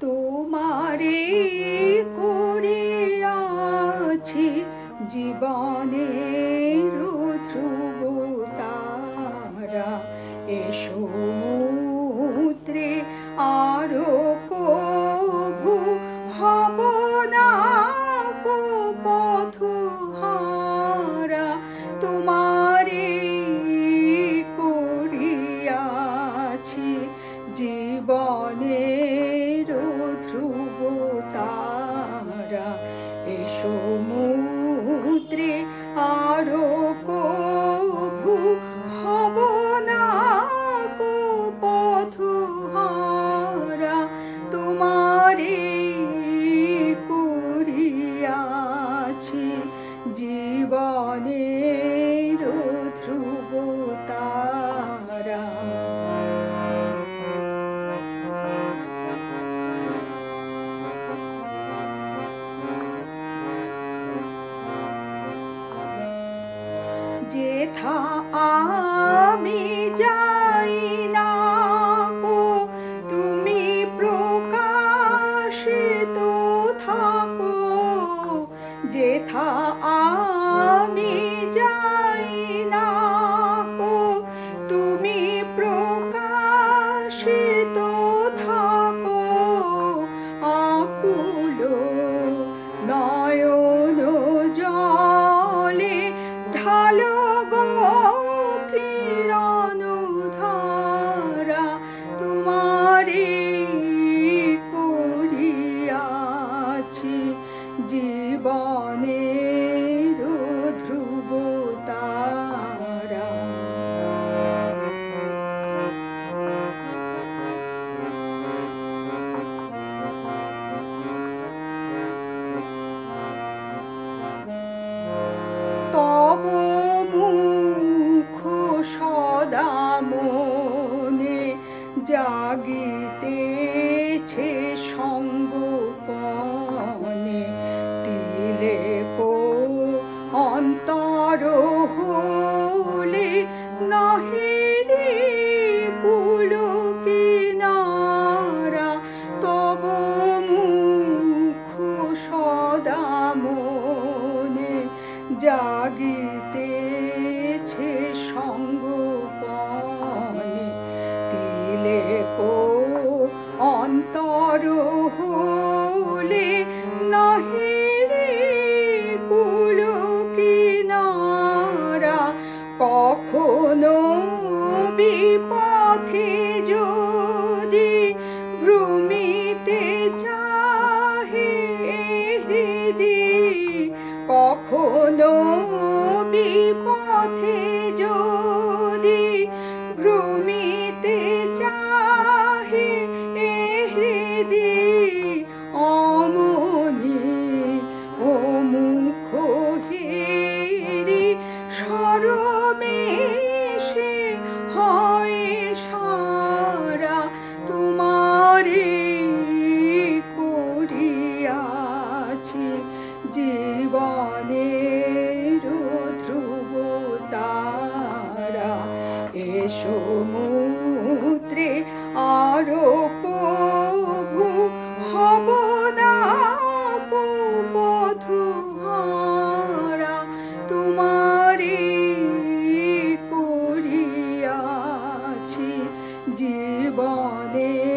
তোমারে করিয়াছি জীবনের ধ্রুব তারা, এ সমুদ্রে আরো কভু হব না কো পথহারা। তোমারে করিয়াছি জীবনের ধ্রুব তারা, এ সমুদ্রে আরো কভু হব না কো পথহারা। তোমারে করিয়াছি জীবনের ধ্রুব তারা। যেথা আমি যাই না কো তুমি প্রকাশিত থাকো, যেথা আমি যাই না কো তুমি প্রকাশিত থাকো। আকুল নয়ন জলে ঢালো গো কিরণ ধারা, তোমারে করিয়াছি জীবনের ধ্রুব তারা। তব মুখ সদা মনে জাগিতেছে সঙ্গোপনে, তিলে কো অন্তর হলে নহে রে কুল কিনারা। তব মুখ সদা মনে জাগিতেছে সঙ্গোপনে, তিলে কো অন্তর হলে নহে রে কুল কিনারা। কখনো বিপথে যদি ভ্রমিতে চাহে হৃদি, কখনো বিপথে যদি ভ্রমিতে চাহে হৃদি, অমনি ও মুখ হেরি সরমেশে হয় সারা। তোমারে করিয়াছি জীবনের ধ্রুব তারা, এ সমুদ্রে আরো কভু হব না কো পথহারা। তোমারে করিয়াছি জীবনের